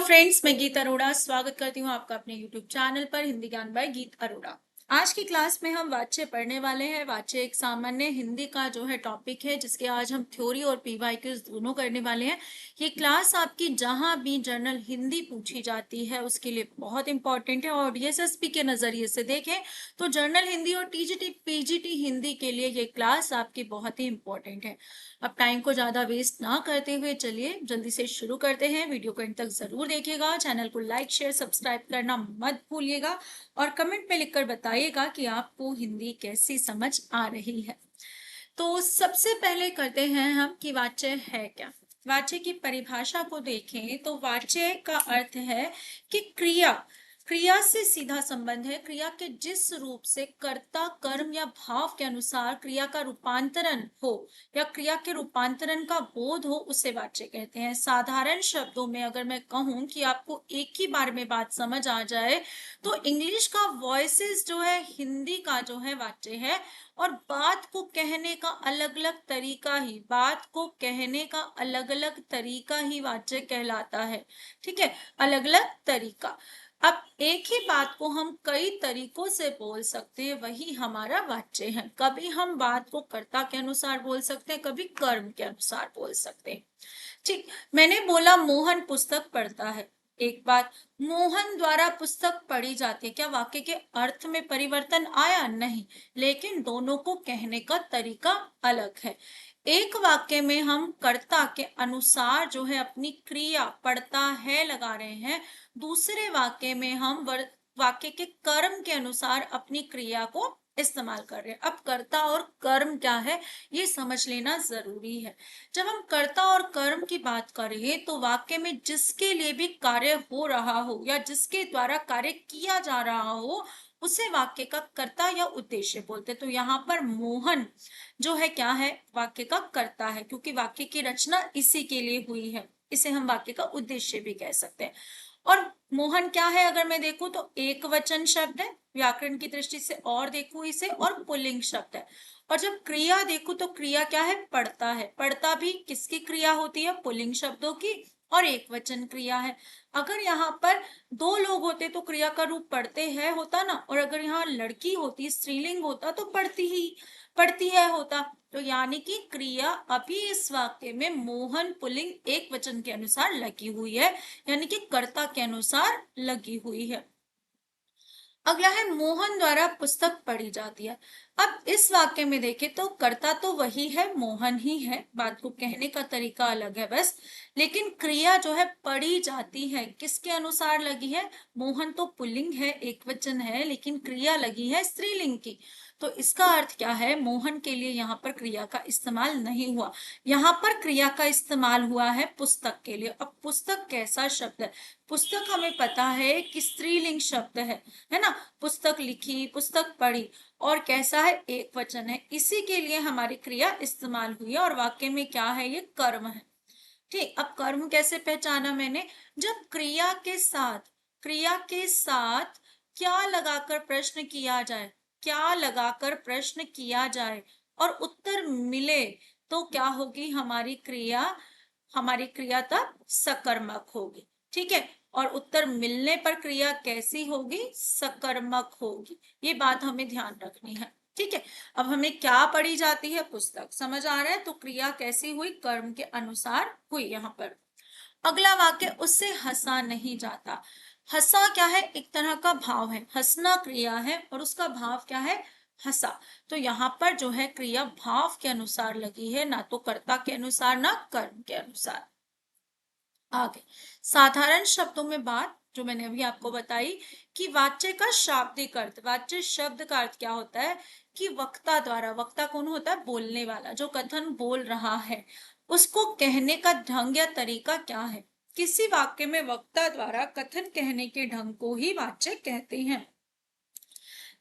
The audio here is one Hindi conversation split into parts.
फ्रेंड्स, मैं गीत अरोड़ा स्वागत करती हूँ आपका अपने यूट्यूब चैनल पर हिंदी ज्ञान बाय गीत अरोड़ा। आज की क्लास में हम वाच्य पढ़ने वाले हैं। वाच्य एक सामान्य हिंदी का जो है टॉपिक है, जिसके आज हम थ्योरी और पीवाईक्यूज दोनों करने वाले हैं। ये क्लास आपकी जहां भी जनरल हिंदी पूछी जाती है उसके लिए बहुत इंपॉर्टेंट है, और एसएसपी के नजरिए से देखें तो जनरल हिंदी और टीजीटी पीजीटी हिंदी के लिए ये क्लास आपकी बहुत ही इंपॉर्टेंट है। अब टाइम को ज्यादा वेस्ट ना करते हुए चलिए जल्दी से शुरू करते हैं। वीडियो को अंत तक जरूर देखिएगा, चैनल को लाइक शेयर सब्सक्राइब करना मत भूलिएगा, और कमेंट में लिखकर बताइएगा कि आपको हिंदी कैसी समझ आ रही है। तो सबसे पहले करते हैं हम कि वाच्य है क्या। वाच्य की परिभाषा को देखें तो वाच्य का अर्थ है कि क्रिया से सीधा संबंध है। क्रिया के जिस रूप से कर्ता कर्म या भाव के अनुसार क्रिया का रूपांतरण हो या क्रिया के रूपांतरण का बोध हो, उसे वाच्य कहते हैं। साधारण शब्दों में अगर मैं कहूं कि आपको एक ही बार में बात समझ आ जाए तो इंग्लिश का वॉइसेस जो है हिंदी का जो है वाच्य है, और बात को कहने का अलग अलग तरीका ही वाच्य कहलाता है। ठीक है, अलग अलग तरीका। अब एक ही बात को हम कई तरीकों से बोल सकते हैं, वही हमारा वाच्य है। कभी हम बात को कर्ता के अनुसार बोल सकते हैं, कभी कर्म के अनुसार बोल सकते हैं। ठीक, मैंने बोला मोहन पुस्तक पढ़ता है। एक बात, मोहन द्वारा पुस्तक पढ़ी जाती है, क्या वाक्य के अर्थ में परिवर्तन आया? नहीं, लेकिन दोनों को कहने का तरीका अलग है। एक वाक्य में हम कर्ता के अनुसार जो है अपनी क्रिया पढ़ता है लगा रहे हैं, दूसरे वाक्य में हम वाक्य के कर्म के अनुसार अपनी क्रिया को इस्तेमाल कर रहे हैं। अब कर्ता और कर्म क्या है ये समझ लेना जरूरी है। जब हम कर्ता और कर्म की बात करें तो वाक्य में जिसके लिए भी कार्य हो रहा हो या जिसके द्वारा कार्य किया जा रहा हो, उसे वाक्य का कर्ता या उद्देश्य बोलते हैं। तो यहाँ पर मोहन जो है क्या है, वाक्य का कर्ता है, क्योंकि वाक्य की रचना इसी के लिए हुई है। इसे हम वाक्य का उद्देश्य भी कह सकते हैं। और मोहन क्या है, अगर मैं देखूं तो एक वचन शब्द है व्याकरण की दृष्टि से, और देखूं इसे और पुल्लिंग शब्द है। और जब क्रिया देखूं तो क्रिया क्या है, पढ़ता है। पढ़ता भी किसकी क्रिया होती है, पुल्लिंग शब्दों की, और एक वचन क्रिया है। अगर यहाँ पर दो लोग होते तो क्रिया का रूप पढ़ते हैं होता ना, और अगर यहाँ लड़की होती स्त्रीलिंग होता तो पढ़ती है होता। तो यानी कि क्रिया अभी इस वाक्य में मोहन पुल्लिंग एक वचन के अनुसार लगी हुई है, यानी कि कर्ता के अनुसार लगी हुई है। अगला है मोहन द्वारा पुस्तक पढ़ी जाती है। अब इस वाक्य में देखें तो कर्ता तो वही है, मोहन ही है, बात को कहने का तरीका अलग है बस। लेकिन क्रिया जो है पढ़ी जाती है किसके अनुसार लगी है, मोहन तो पुल्लिंग है एक वचन है, लेकिन क्रिया लगी है स्त्रीलिंग की। तो इसका अर्थ क्या है, मोहन के लिए यहाँ पर क्रिया का इस्तेमाल नहीं हुआ, यहाँ पर क्रिया का इस्तेमाल हुआ है पुस्तक के लिए। अब पुस्तक कैसा शब्द है, पुस्तक हमें पता है कि स्त्रीलिंग शब्द है ना। पुस्तक लिखी, पुस्तक पढ़ी, और कैसा है, एक वचन है, इसी के लिए हमारी क्रिया इस्तेमाल हुई है। और वाक्य में क्या है, ये कर्म है। ठीक, अब कर्म कैसे पहचाना मैंने, जब क्रिया के साथ क्या लगाकर प्रश्न किया जाए, क्या लगाकर प्रश्न किया जाए और उत्तर मिले, तो क्या होगी हमारी क्रिया तब सकर्मक होगी। ठीक है, और उत्तर मिलने पर क्रिया कैसी होगी, सकर्मक होगी। ये बात हमें ध्यान रखनी है। ठीक है, अब हमें क्या पढ़ी जाती है, पुस्तक, समझ आ रहा है। तो क्रिया कैसी हुई, कर्म के अनुसार हुई यहाँ पर। अगला वाक्य, उससे हंसा नहीं जाता। हंसा क्या है, एक तरह का भाव है, हंसना क्रिया है और उसका भाव क्या है, हंसा। तो यहाँ पर जो है क्रिया भाव के अनुसार लगी है, ना तो कर्ता के अनुसार ना कर्म के अनुसार। आगे साधारण शब्दों में बात जो मैंने अभी आपको बताई कि वाच्य का शाब्दिक अर्थ, वाच्य शब्द का अर्थ क्या होता है कि वक्ता द्वारा, वक्ता कौन होता है, बोलने वाला, जो कथन बोल रहा है, उसको कहने का ढंग या तरीका क्या है। किसी वाक्य में वक्ता द्वारा कथन कहने के ढंग को ही वाच्य कहते हैं।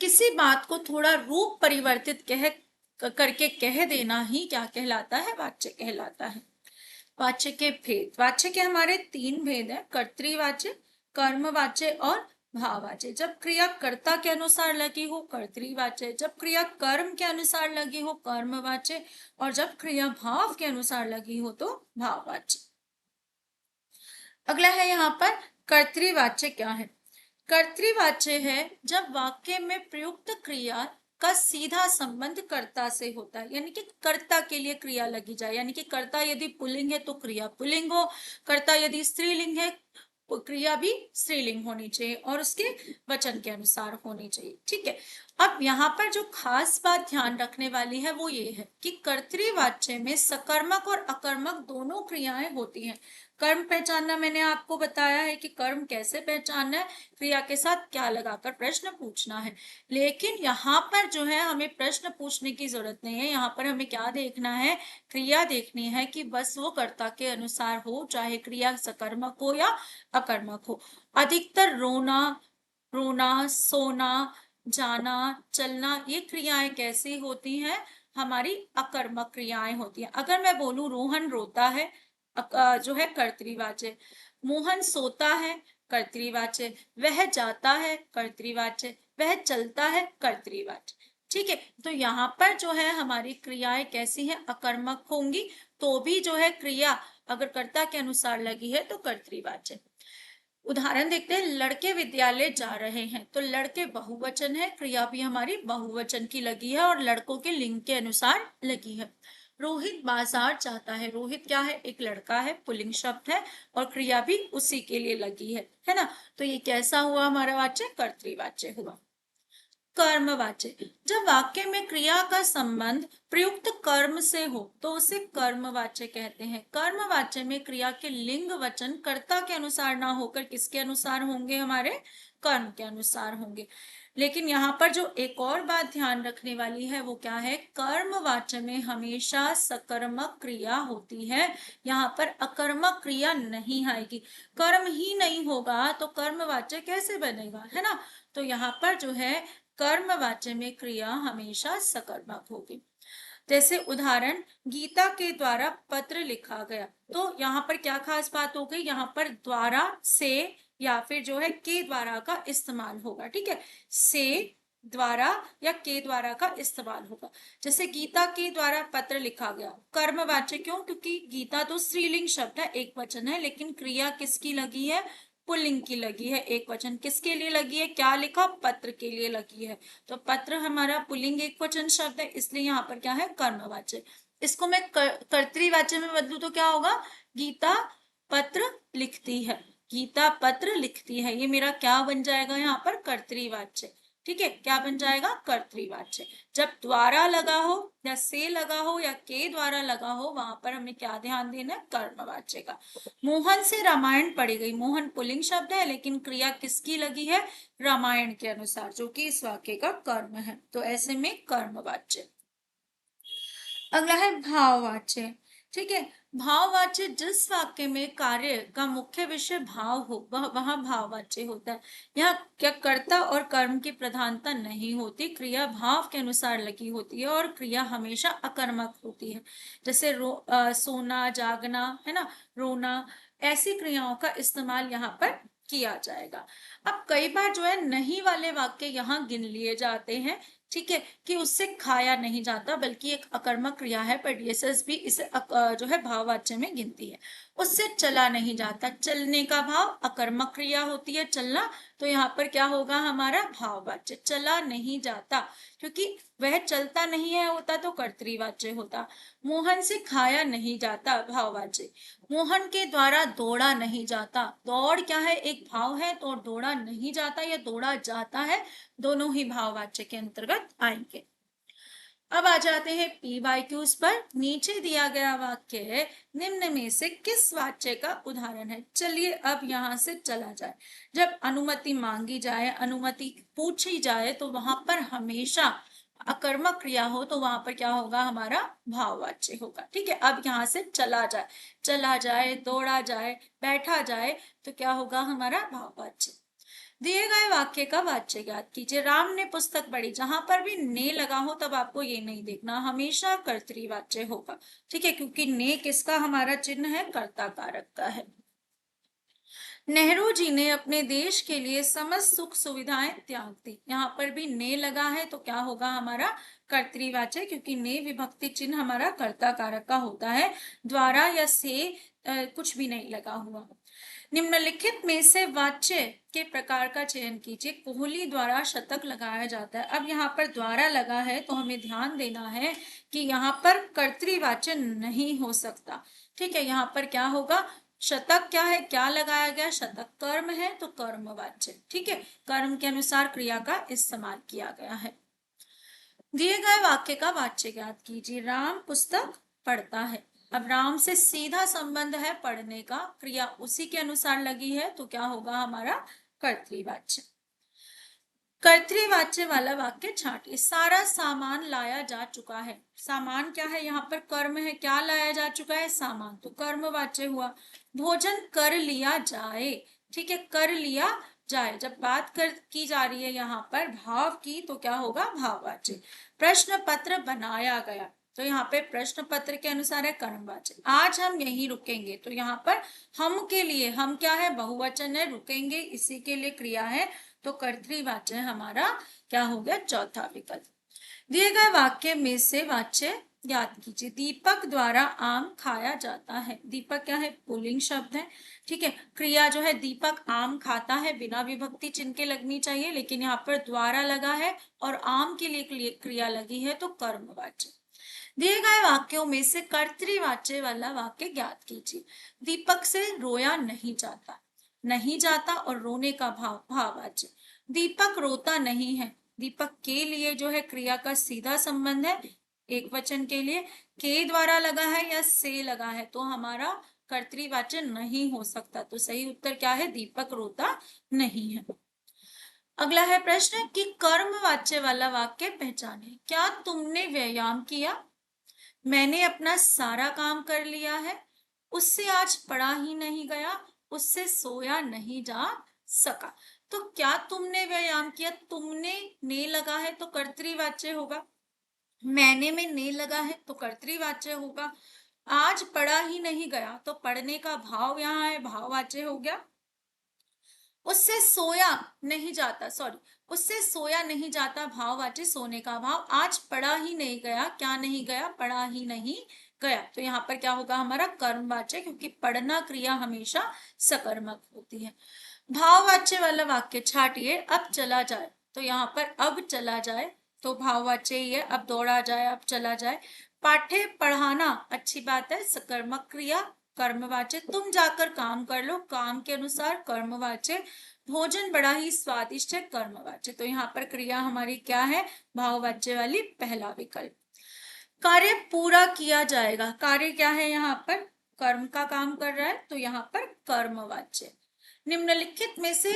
किसी बात को थोड़ा रूप परिवर्तित करके कह देना ही क्या कहलाता है, वाच्य कहलाता है। वाच्य के भेद, वाच्य के हमारे तीन भेद हैं, कर्तृवाच्य, कर्मवाच्य और भाववाच्य। जब क्रिया कर्ता के अनुसार लगी हो कर्तृवाच्य, जब क्रिया कर्म के अनुसार लगी हो कर्मवाच्य, और जब क्रिया भाव के अनुसार लगी हो तो भाववाच्य। अगला है यहाँ पर कर्तृवाच्य क्या है? कर्तृवाच्य है जब वाक्य में प्रयुक्त क्रिया का सीधा संबंध कर्ता से होता है, यानी कि कर्ता के लिए क्रिया लगी जाए, यानी कि कर्ता यदि पुल्लिंग है तो क्रिया पुल्लिंग हो, कर्ता यदि स्त्रीलिंग है क्रिया भी स्त्रीलिंग होनी चाहिए और उसके वचन के अनुसार होनी चाहिए। ठीक है, अब यहाँ पर जो खास बात ध्यान रखने वाली है वो ये है कि कर्तृवाच्य में सकर्मक और अकर्मक दोनों क्रियाएं होती हैं। कर्म पहचानना मैंने आपको बताया है कि कर्म कैसे पहचानना है, क्रिया के साथ क्या लगाकर प्रश्न पूछना है। लेकिन यहाँ पर जो है हमें प्रश्न पूछने की जरूरत नहीं है, यहाँ पर हमें क्या देखना है, क्रिया देखनी है कि बस वो कर्ता के अनुसार हो, चाहे क्रिया सकर्मक हो या अकर्मक हो। अधिकतर रोना, सोना, जाना, चलना, ये क्रियाएं कैसी होती हैं, हमारी अकर्मक क्रियाएं होती हैं। अगर मैं बोलूं रोहन रोता है, जो है कर्तृवाच्य, मोहन सोता है कर्तृवाच्य, वह जाता है कर्तृवाच्य, वह चलता है कर्तृवाच्य। ठीक है, तो यहाँ पर जो है हमारी क्रियाएं कैसी हैं, अकर्मक होंगी, तो भी जो है क्रिया अगर कर्ता के अनुसार लगी है तो कर्तृवाच्य। उदाहरण देखते हैं, लड़के विद्यालय जा रहे हैं, तो लड़के बहुवचन है, क्रिया भी हमारी बहुवचन की लगी है और लड़कों के लिंग के अनुसार लगी है। रोहित बाजार जाता है, रोहित क्या है, एक लड़का है, पुल्लिंग शब्द है और क्रिया भी उसी के लिए लगी है ना। तो ये कैसा हुआ हमारा वाच्य, कर्तृवाच्य हुआ। कर्मवाच्य, जब वाक्य में क्रिया का संबंध प्रयुक्त कर्म से हो तो उसे कर्मवाच्य कहते हैं। कर्मवाच्य में क्रिया के लिंग वचन कर्ता के अनुसार ना होकर किसके अनुसार होंगे, हमारे कर्म के अनुसार होंगे। लेकिन यहाँ पर जो एक और बात ध्यान रखने वाली है वो क्या है, कर्मवाच्य में हमेशा सकर्मक क्रिया होती है, यहाँ पर अकर्मक क्रिया नहीं आएगी। कर्म ही नहीं होगा तो कर्मवाच्य कैसे बनेगा, है ना। तो यहाँ पर जो है कर्मवाच्य में क्रिया हमेशा सकर्मक होगी। जैसे उदाहरण, गीता के द्वारा पत्र लिखा गया, तो यहाँ पर क्या खास बात हो गई, यहाँ पर द्वारा से या फिर जो है के द्वारा का इस्तेमाल होगा। ठीक है, से, द्वारा या के द्वारा का इस्तेमाल होगा। जैसे गीता के द्वारा पत्र लिखा गया, कर्मवाच्य क्यों, क्योंकि गीता तो स्त्रीलिंग शब्द है, एक वचन है, लेकिन क्रिया किसकी लगी है, पुल्लिंग की लगी है, एक वचन किसके लिए लगी है, क्या लिखा, पत्र के लिए लगी है। तो पत्र हमारा पुल्लिंग एक वचन शब्द है, इसलिए यहाँ पर क्या है, कर्मवाच्य। इसको मैं कर्तृवाच्य में बदलू तो क्या होगा, गीता पत्र लिखती है, गीता पत्र लिखती है, ये मेरा क्या बन जाएगा यहाँ पर, कर्तृवाच्य। ठीक है, क्या बन जाएगा, कर्तृवाच्य। जब द्वारा लगा हो या से लगा हो या के द्वारा लगा हो, वहां पर हमें क्या ध्यान देना है, कर्मवाच्य का। मोहन से रामायण पढ़ी गई, मोहन पुल्लिंग शब्द है लेकिन क्रिया किसकी लगी है, रामायण के अनुसार, जो कि इस वाक्य का कर्म है, तो ऐसे में कर्मवाच्य। अगला है भाववाच्य। ठीक है, भाववाच्य, जिस वाक्य में कार्य का मुख्य विषय भाव हो वह भाववाच्य होता है। यहाँ क्या कर्ता और कर्म की प्रधानता नहीं होती, क्रिया भाव के अनुसार लगी होती है और क्रिया हमेशा अकर्मक होती है। जैसे सोना, जागना, है ना, रोना, ऐसी क्रियाओं का इस्तेमाल यहाँ पर किया जाएगा। अब कई बार जो है नहीं वाले वाक्य यहाँ गिन लिए जाते हैं, ठीक है, कि उससे खाया नहीं जाता बल्कि एक अकर्मक क्रिया है, पर डीएसएस भी इसे जो है भाववाच्य में गिनती है। उससे चला नहीं जाता, चलने का भाव अकर्मक क्रिया होती है, चलना, तो यहाँ पर क्या होगा हमारा, भाववाच्य। चला नहीं जाता, क्योंकि वह चलता नहीं है होता तो कर्तृवाच्य होता। मोहन से खाया नहीं जाता, भाववाच्य। मोहन के द्वारा दौड़ा नहीं जाता, दौड़ क्या है, एक भाव है, तो दौड़ा नहीं जाता या दौड़ा जाता है, दोनों ही भाववाच्य के अंतर्गत आएंगे। अब आ जाते हैं PYQs पर। नीचे दिया गया वाक्य निम्न में से किस वाच्य का उदाहरण है। चलिए अब यहाँ से चला जाए। जब अनुमति मांगी जाए, अनुमति पूछी जाए, तो वहां पर हमेशा अकर्मक क्रिया हो तो वहां पर क्या होगा, हमारा भाववाच्य होगा। ठीक है, अब यहाँ से चला जाए, चला जाए, दौड़ा जाए, बैठा जाए, तो क्या होगा हमारा भाववाच्य। दिए गए वाक्य का वाच्य ज्ञात कीजिए। राम ने पुस्तक पढ़ी, जहां पर भी ने लगा हो तब आपको ये नहीं देखना, हमेशा कर्तृवाच्य होगा। ठीक है, क्योंकि ने किसका हमारा चिन्ह है, कर्ता कारक का है। नेहरू जी ने अपने देश के लिए समस्त सुख सुविधाएं त्याग दी, यहाँ पर भी ने लगा है तो क्या होगा हमारा, कर्तृवाच्य, क्योंकि ने विभक्ति चिन्ह हमारा कर्ता कारक का होता है, द्वारा या से कुछ भी नहीं लगा हुआ। निम्नलिखित में से वाच्य के प्रकार का चयन कीजिए। कोहली द्वारा शतक लगाया जाता है। अब यहाँ पर द्वारा लगा है तो हमें ध्यान देना है कि यहाँ पर कर्तृवाच्य नहीं हो सकता। ठीक है, यहाँ पर क्या होगा, शतक क्या है, क्या लगाया गया, शतक कर्म है तो कर्मवाच्य। ठीक है, कर्म के अनुसार क्रिया का इस्तेमाल किया गया है। दिए गए वाक्य का वाच्य ज्ञात कीजिए। राम पुस्तक पढ़ता है। अब राम से सीधा संबंध है पढ़ने का, क्रिया उसी के अनुसार लगी है तो क्या होगा हमारा कर्तृवाच्य। कर्तृवाच्य वाला वाक्य छांटिए। सारा सामान लाया जा चुका है। सामान क्या है, यहाँ पर कर्म है, क्या लाया जा चुका है, सामान, तो कर्मवाच्य हुआ। भोजन कर लिया जाए। ठीक है, कर लिया जाए, जब बात की जा रही है यहाँ पर भाव की तो क्या होगा, भाववाच्य। प्रश्न पत्र बनाया गया, तो यहाँ पे प्रश्न पत्र के अनुसार है कर्मवाच्य। आज हम यहीं रुकेंगे, तो यहाँ पर हम के लिए, हम क्या है, बहुवचन है, रुकेंगे इसी के लिए क्रिया है, तो कर्तृवाच्य हमारा क्या हो गया, चौथा विकल्प। दिए गए वाक्य में से वाच्य याद कीजिए। दीपक द्वारा आम खाया जाता है। दीपक क्या है, पुल्लिंग शब्द है। ठीक है, क्रिया जो है दीपक आम खाता है, बिना विभक्ति चिन्ह के लगनी चाहिए, लेकिन यहाँ पर द्वारा लगा है और आम के लिए क्रिया लगी है तो कर्मवाच्य। दिए गए वाक्यों में से कर्तृवाच्य वाला वाक्य ज्ञात कीजिए। दीपक से रोया नहीं जाता। नहीं जाता और रोने का भाव भाववाच्य। दीपक रोता नहीं है। दीपक के लिए जो है क्रिया का सीधा संबंध है, एक वचन के लिए के द्वारा लगा है या से लगा है तो हमारा कर्तृवाच्य नहीं हो सकता, तो सही उत्तर क्या है, दीपक रोता नहीं है। अगला है प्रश्न कि कर्मवाच्य वाला वाक्य पहचाने। क्या तुमने व्यायाम किया। मैंने अपना सारा काम कर लिया है। उससे आज पढ़ा ही नहीं गया। उससे सोया नहीं जा सका। तो क्या तुमने व्यायाम किया, तुमने ने लगा है तो कर्तृवाच्य होगा, मैंने में ने लगा है तो कर्तृवाच्य होगा। आज पढ़ा ही नहीं गया तो पढ़ने का भाव यहाँ है, भाववाच्य हो गया। उससे सोया नहीं जाता, सॉरी, उससे सोया नहीं जाता, भाववाच्य सोने का भाव। आज पढ़ा ही नहीं गया, क्या नहीं गया, पढ़ा ही नहीं गया, तो यहाँ पर क्या होगा हमारा कर्मवाच्य, क्योंकि पढ़ना क्रिया हमेशा सकर्मक होती है। भाववाच्य वाला वाक्य छाटिए। अब चला जाए, तो यहाँ पर अब चला जाए तो भाववाच्य ही है, अब दौड़ा जाए, अब चला जाए। पाठ्य पढ़ाना अच्छी बात है, सकर्मक क्रिया कर्मवाच्य। तुम जाकर काम कर लो, काम के अनुसार कर्मवाच्य। भोजन बड़ा ही स्वादिष्ट है, कर्मवाच्य। तो यहाँ पर क्रिया हमारी क्या है, भाववाच्य वाली, पहला विकल्प। कार्य पूरा किया जाएगा। कार्य क्या है, यहाँ पर कर्म का काम कर रहा है तो यहाँ पर कर्मवाच्य। निम्नलिखित में से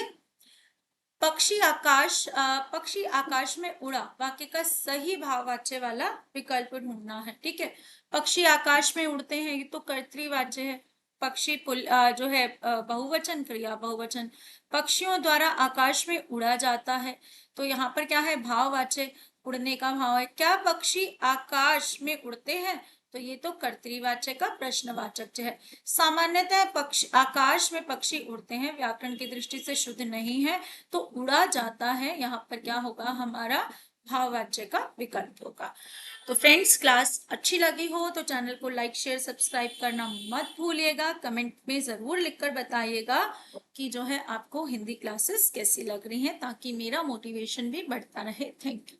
पक्षी आकाश में उड़ा वाक्य का सही भाववाच्य वाला विकल्प ढूंढना है। ठीक है, पक्षी आकाश में उड़ते हैं, ये तो कर्तृवाच्य है। पक्षी जो है बहुवचन, क्रिया बहुवचन। पक्षियों द्वारा आकाश में उड़ा जाता है, तो यहाँ पर क्या है, भाववाच्य, उड़ने का भाव है। क्या पक्षी आकाश में उड़ते हैं, तो ये तो कर्तृवाचक का प्रश्नवाचक है। सामान्यतः पक्षी आकाश में पक्षी उड़ते हैं, व्याकरण की दृष्टि से शुद्ध नहीं है, तो उड़ा जाता है, यहाँ पर क्या होगा हमारा भाववाच्य का विकल्प होगा। तो फ्रेंड्स, क्लास अच्छी लगी हो तो चैनल को लाइक शेयर सब्सक्राइब करना मत भूलिएगा। कमेंट में जरूर लिखकर बताइएगा कि जो है आपको हिंदी क्लासेस कैसी लग रही हैं, ताकि मेरा मोटिवेशन भी बढ़ता रहे। Thank you.